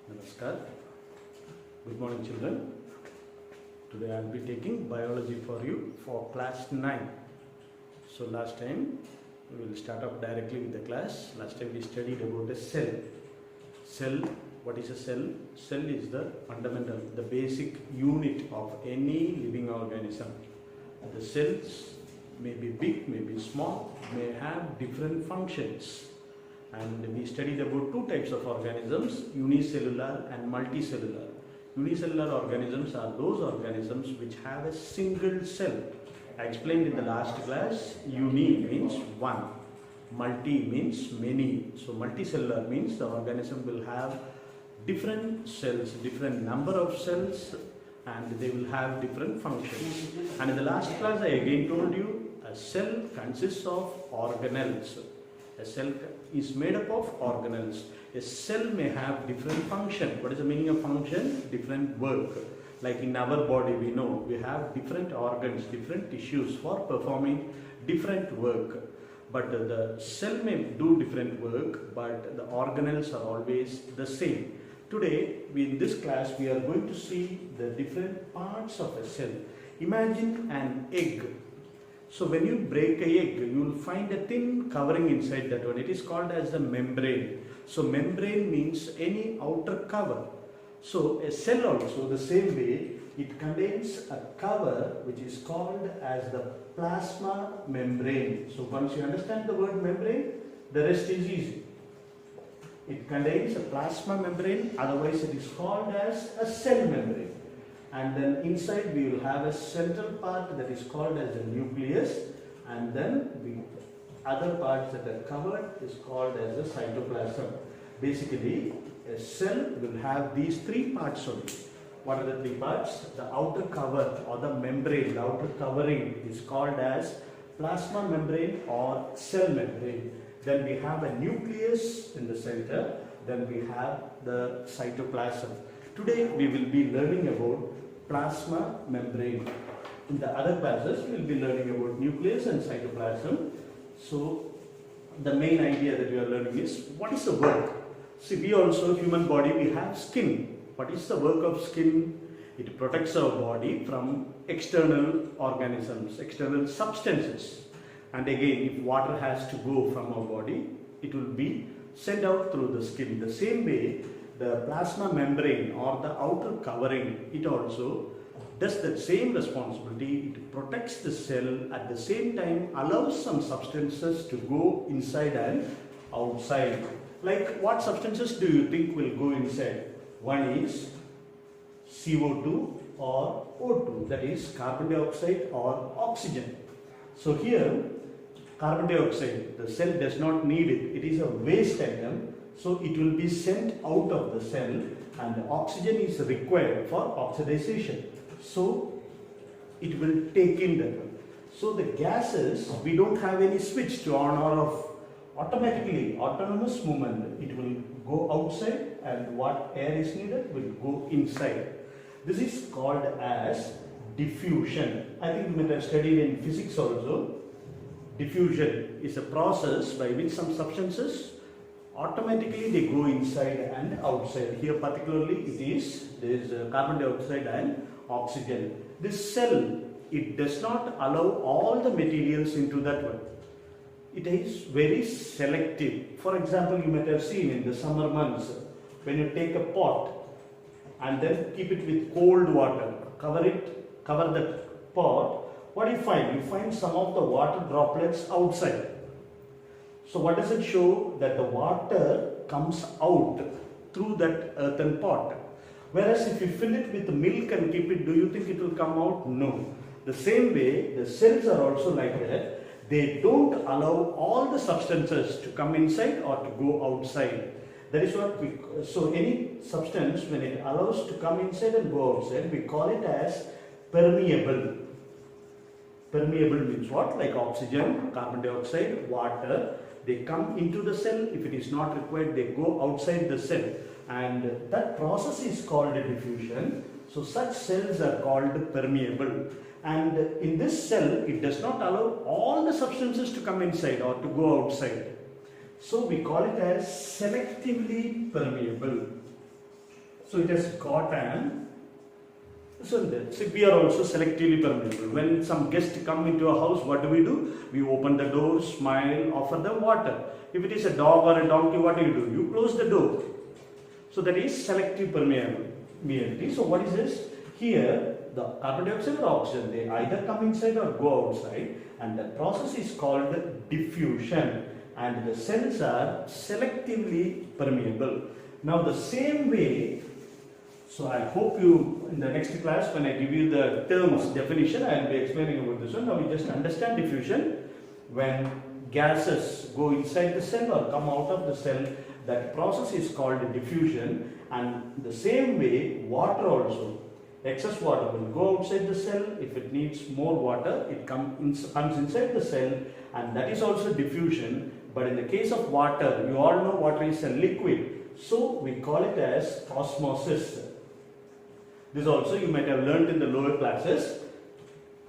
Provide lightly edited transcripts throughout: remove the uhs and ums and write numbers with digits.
Namaskar. Good morning, children. Today I will be taking biology for you for class 9. So last time we will start off directly with the class. Last time we studied about a cell. Cell, what is a cell? Cell is the fundamental, the basic unit of any living organism. The cells may be big, may be small, may have different functions. And we studied about two types of organisms, unicellular and multicellular. Unicellular organisms are those organisms which have a single cell. I explained in the last class, uni means one, multi means many. So multicellular means the organism will have different cells, different number of cells, and they will have different functions. And in the last class I again told you, a cell consists of organelles. A cell is made up of organelles. A cell may have different function. What is the meaning of function? Different work. Like in our body, we know we have different organs, different tissues for performing different work. But the cell may do different work, but the organelles are always the same. Today, in this class, we are going to see the different parts of a cell. Imagine an egg. So when you break an egg, you will find a thin covering inside that one. It is called as the membrane. So membrane means any outer cover. So a cell also the same way, it contains a cover which is called as the plasma membrane. So once you understand the word membrane, the rest is easy. It contains a plasma membrane, otherwise it is called as a cell membrane. And then inside we will have a central part that is called as the nucleus, and then the other parts that are covered is called as the cytoplasm. Basically, a cell will have these three parts only. What are the three parts? The outer cover or the membrane, the outer covering is called as plasma membrane or cell membrane. Then we have a nucleus in the center, then we have the cytoplasm. Today we will be learning about plasma membrane. In the other classes we will be learning about nucleus and cytoplasm. So the main idea that we are learning is what is the work? See, we also, human body, we have skin. What is the work of skin? It protects our body from external organisms, external substances. And again, if water has to go from our body, it will be sent out through the skin. The same way, the plasma membrane or the outer covering, it also does that same responsibility. It protects the cell, at the same time allows some substances to go inside and outside. Like what substances do you think will go inside? One is CO2 or O2, that is carbon dioxide or oxygen. So here, carbon dioxide, the cell does not need it. It is a waste item. So it will be sent out of the cell, and the oxygen is required for oxidation. So it will take in that one. So the gases, we don't have any switch to on or off. Automatically, autonomous movement, it will go outside, and what air is needed will go inside. This is called as diffusion. I think you might have studied in physics also. Diffusion is a process by which some substances automatically they go inside and outside. Here particularly there is carbon dioxide and oxygen. This cell, it does not allow all the materials into that one. It is very selective. For example, you might have seen in the summer months, when you take a pot and then keep it with cold water, cover that pot, what do you find? You find some of the water droplets outside. So what does it show? That the water comes out through that earthen pot. Whereas if you fill it with milk and keep it, do you think it will come out? No. The same way, the cells are also like that. They don't allow all the substances to come inside or to go outside. That is what so any substance, when it allows to come inside and go outside, we call it as permeable. Permeable means what? Like oxygen, carbon dioxide, water. They come into the cell. If it is not required, they go outside the cell. And that process is called diffusion. So such cells are called permeable. And in this cell, it does not allow all the substances to come inside or to go outside. So we call it as selectively permeable. So it has got an, so we are also selectively permeable. When some guests come into a house, what do? We open the door, smile, offer them water. If it is a dog or a donkey, what do? You close the door. So that is selective permeability. So what is this? Here, the carbon dioxide or oxygen, they either come inside or go outside, and the process is called diffusion, and the cells are selectively permeable. Now the same way, so I hope you, in the next class when I give you the terms definition, I will be explaining about this one. Now we just understand diffusion. When gases go inside the cell or come out of the cell, that process is called diffusion. And the same way, water also, excess water will go outside the cell. If it needs more water, it comes inside the cell, and that is also diffusion. But in the case of water, you all know water is a liquid, so we call it as osmosis. This also you might have learnt in the lower classes.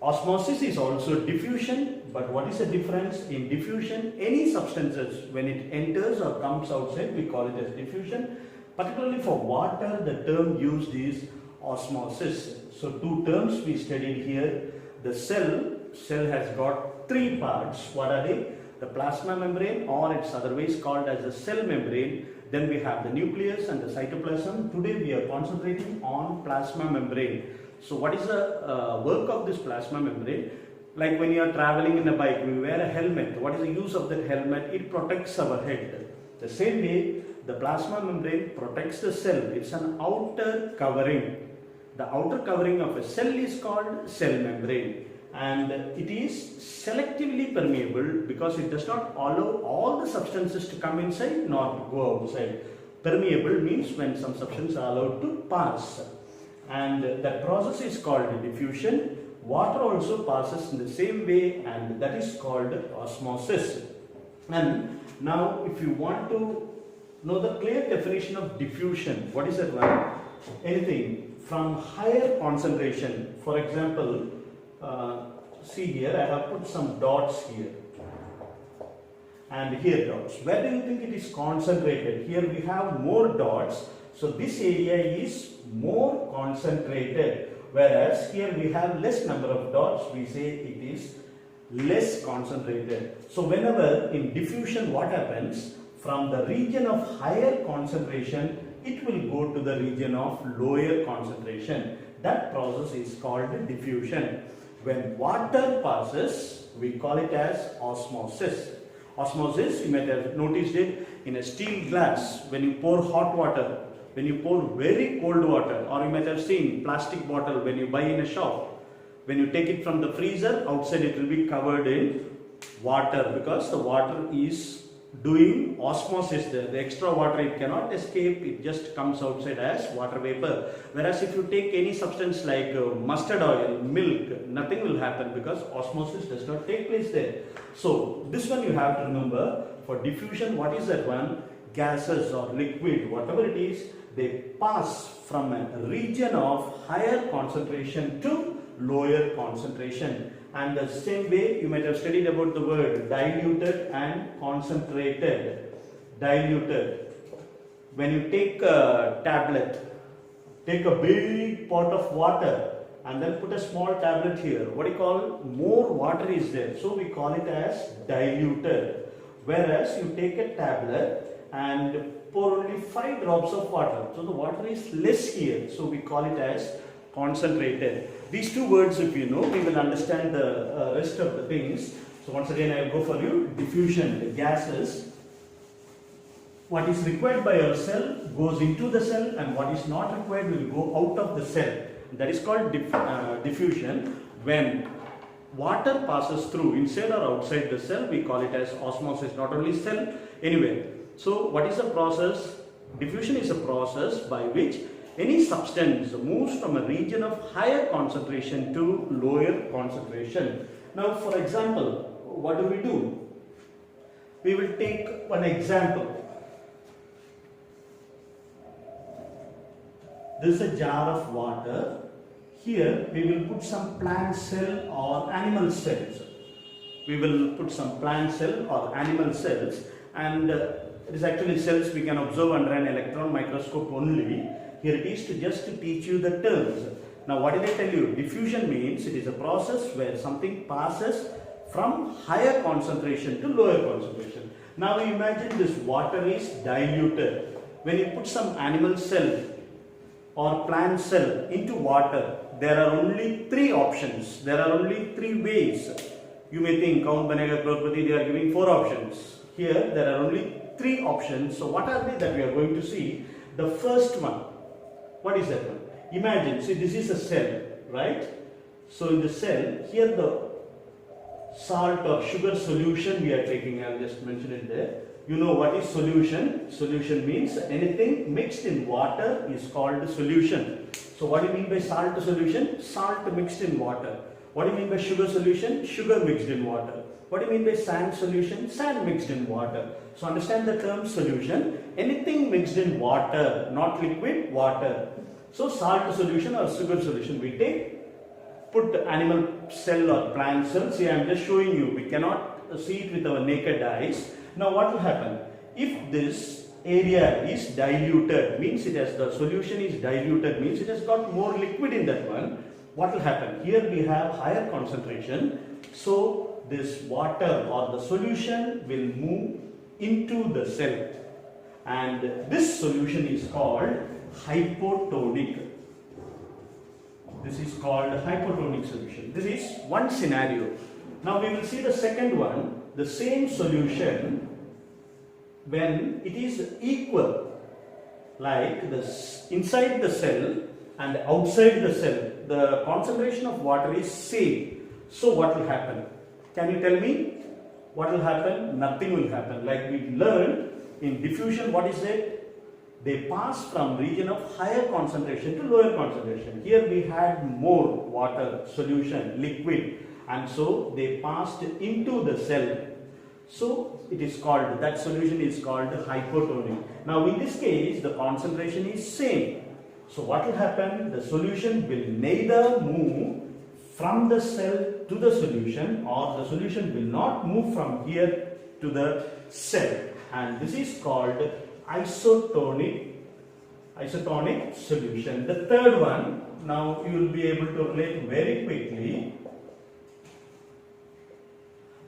Osmosis is also diffusion, but what is the difference? In diffusion, any substances, when it enters or comes outside, we call it as diffusion. Particularly for water, the term used is osmosis. So two terms we studied here. The cell has got three parts. What are they? The plasma membrane, or it's otherwise called as the cell membrane. Then we have the nucleus and the cytoplasm. Today we are concentrating on plasma membrane. So what is the work of this plasma membrane? Like when you are traveling in a bike, we wear a helmet. What is the use of that helmet? It protects our head. The same way, the plasma membrane protects the cell. It's an outer covering. The outer covering of a cell is called cell membrane, and it is selectively permeable because it does not allow all the substances to come inside nor to go outside. Permeable means when some substances are allowed to pass, and that process is called diffusion. Water also passes in the same way, and that is called osmosis. And now if you want to know the clear definition of diffusion, what is that one? Anything from higher concentration. For example, see here, I have put some dots here and here dots. Where do you think it is concentrated? Here we have more dots, so this area is more concentrated, whereas here we have less number of dots, we say it is less concentrated. So whenever in diffusion, what happens? From the region of higher concentration, it will go to the region of lower concentration. That process is called diffusion. When water passes, we call it as osmosis. Osmosis, you might have noticed it in a steel glass. When you pour hot water, when you pour very cold water, or you might have seen plastic bottle when you buy in a shop. When you take it from the freezer, outside it will be covered in water because the water is doing osmosis there. The extra water, it cannot escape, it just comes outside as water vapor. Whereas if you take any substance like mustard oil, milk, nothing will happen because osmosis does not take place there. So this one you have to remember. For diffusion, what is that one? Gases or liquid, whatever it is, they pass from a region of higher concentration to lower concentration. And the same way, you might have studied about the word diluted and concentrated. Diluted. When you take a tablet, take a big pot of water and then put a small tablet here. What do you call? More water is there. So we call it as diluted. Whereas you take a tablet and pour only 5 drops of water. So the water is less here. So we call it as concentrated. These two words, if you know, we will understand the rest of the things. So once again, I will go for you. Diffusion, the gases. What is required by our cell goes into the cell, and what is not required will go out of the cell. That is called diffusion. When water passes through inside or outside the cell, we call it as osmosis. Not only cell, anywhere. So what is the process? Diffusion is a process by which any substance moves from a region of higher concentration to lower concentration. Now, for example, what do? We will take one example. This is a jar of water. Here we will put some plant cell or animal cells. We will put some plant cell or animal cells, and it is actually cells we can observe under an electron microscope only. Here it is to just to teach you the terms. Now what did I tell you? Diffusion means it is a process where something passes from higher concentration to lower concentration. Now imagine this water is diluted. When you put some animal cell or plant cell into water, there are only three options. There are only three ways. You may think Count Banega Crorepati, they are giving four options. Here there are only three options. So what are they that we are going to see? The first one, what is that one? Imagine, see this is a cell, right? So in the cell, here the salt or sugar solution we are taking, I will just mention it there. You know what is solution? Solution means anything mixed in water is called solution. So what do you mean by salt solution? Salt mixed in water. What do you mean by sugar solution? Sugar mixed in water. What do you mean by sand solution? Sand mixed in water. So understand the term solution. Anything mixed in water, not liquid, water. So salt solution or sugar solution we take, put animal cell or plant cell. See, I am just showing you. We cannot see it with our naked eyes. Now what will happen? If this area is diluted, means it has, the solution is diluted, means it has got more liquid in that one. What will happen? Here we have higher concentration. So this water or the solution will move into the cell. And this solution is called hypotonic. This is called hypotonic solution. This is one scenario. Now we will see the second one. The same solution when it is equal, like this inside the cell and outside the cell, the concentration of water is same. So what will happen? Can you tell me what will happen? Nothing will happen. Like we learned in diffusion, what is it? They pass from region of higher concentration to lower concentration. Here we had more water, solution, liquid, and so they passed into the cell. So it is called, that solution is called hypotonic. Now in this case, the concentration is same. So what will happen? The solution will neither move from the cell to the solution, or the solution will not move from here to the cell. And this is called isotonic solution. The third one, now you will be able to relate very quickly.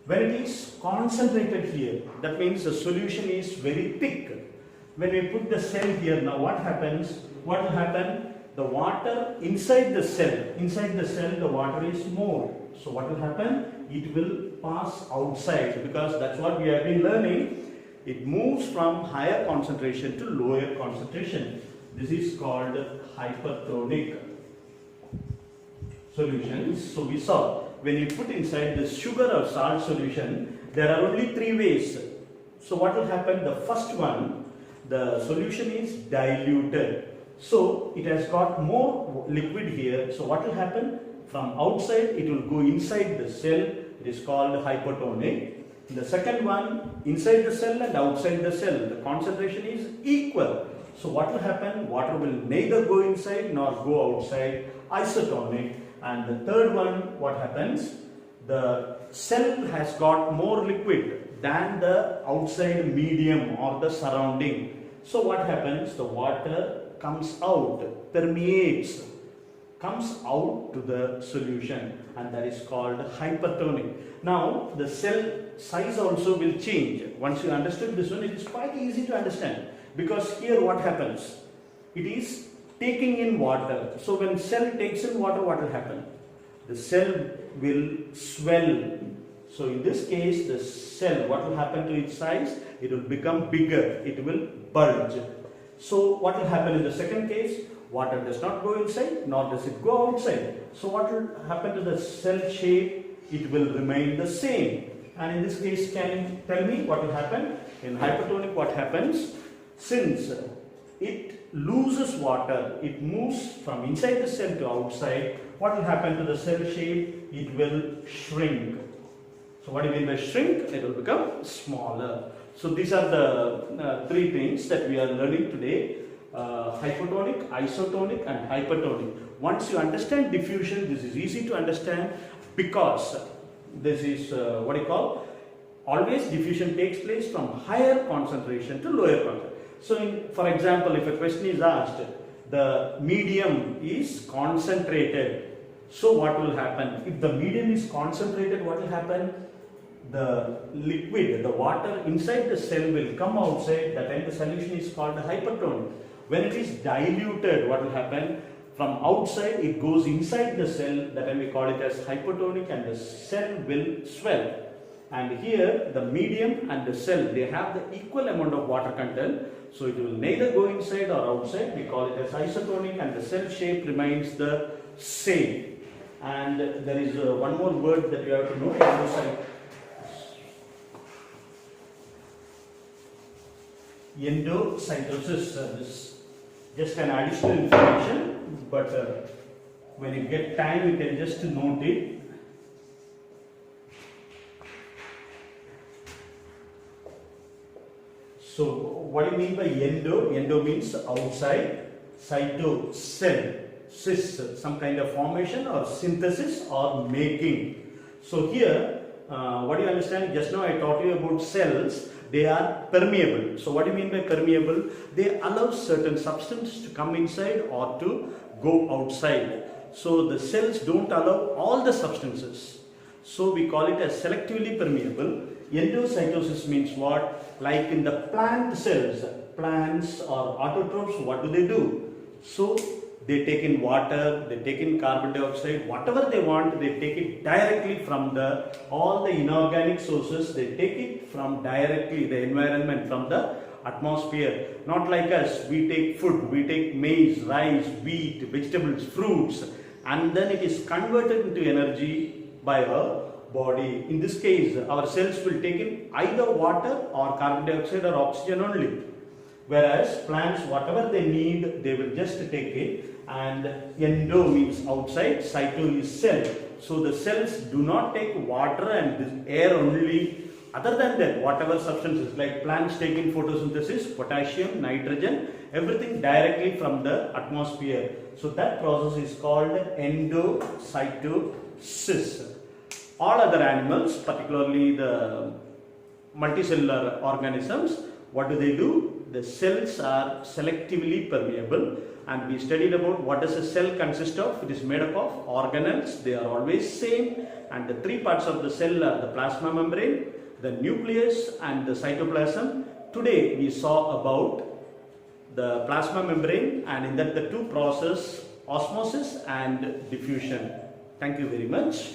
When it is concentrated here, that means the solution is very thick. When we put the cell here, now what happens? What will happen? The water inside the cell the water is more. So what will happen? It will pass outside, because that's what we have been learning. It moves from higher concentration to lower concentration. This is called hypertonic solutions. So we saw when you put inside the sugar or salt solution, there are only three ways. So what will happen? The first one, the solution is diluted. So it has got more liquid here. So what will happen? From outside it will go inside the cell. It is called hypotonic. The second one, inside the cell and outside the cell, the concentration is equal. So what will happen? Water will neither go inside nor go outside, isotonic. And the third one, what happens? The cell has got more liquid than the outside medium or the surrounding. So what happens? The water comes out, permeates, comes out to the solution, and that is called hypertonic. Now the cell size also will change. Once you understood this one, it is quite easy to understand, because here what happens? It is taking in water. So when cell takes in water, what will happen? The cell will swell. So in this case, the cell, what will happen to its size? It will become bigger. It will bulge. So what will happen in the second case? Water does not go inside, nor does it go outside. So what will happen to the cell shape? It will remain the same. And in this case, can you tell me what will happen? In hypertonic, what happens? Since it loses water, it moves from inside the cell to outside. What will happen to the cell shape? It will shrink. So what do you mean by shrink? It will become smaller. So these are the three things that we are learning today. Hypotonic, isotonic and hypertonic. Once you understand diffusion, this is easy to understand, because this is what you call, always diffusion takes place from higher concentration to lower concentration. So for example, if a question is asked, the medium is concentrated. So what will happen? If the medium is concentrated, what will happen? The liquid, the water inside the cell will come outside. That time the solution is called hypertonic. When it is diluted, what will happen? From outside it goes inside the cell. That time we call it as hypertonic, and the cell will swell. And here the medium and the cell, they have the equal amount of water content. So it will neither go inside or outside. We call it as isotonic, and the cell shape remains the same. And there is one more word that you have to know. Endocytosis. This just an additional information, but when you get time, you can just note it. So what do you mean by endo? Endo means outside. Cyto, cell. Cis, some kind of formation or synthesis or making. So here, what do you understand? Just now I taught you about cells. They are permeable. So what do you mean by permeable? They allow certain substance to come inside or to go outside. So the cells don't allow all the substances. So we call it as selectively permeable. Endocytosis means what? Like in the plant cells, plants or autotrophs, what do? So they take in water, they take in carbon dioxide, whatever they want, they take it directly from all the inorganic sources. They take it from directly the environment, from the atmosphere. Not like us, we take food, we take maize, rice, wheat, vegetables, fruits, and then it is converted into energy by our body. In this case, our cells will take in either water or carbon dioxide or oxygen only. Whereas plants, whatever they need, they will just take it. And endo means outside, cyto is cell. So the cells do not take water and this air only. Other than that, whatever substances, like plants take in photosynthesis, potassium, nitrogen, everything directly from the atmosphere. So that process is called endocytosis. All other animals, particularly the multicellular organisms, what do? The cells are selectively permeable, and we studied about what does a cell consist of. It is made up of organelles. They are always same, and the three parts of the cell are the plasma membrane, the nucleus, and the cytoplasm. Today we saw about the plasma membrane, and in that the two process, osmosis and diffusion. Thank you very much.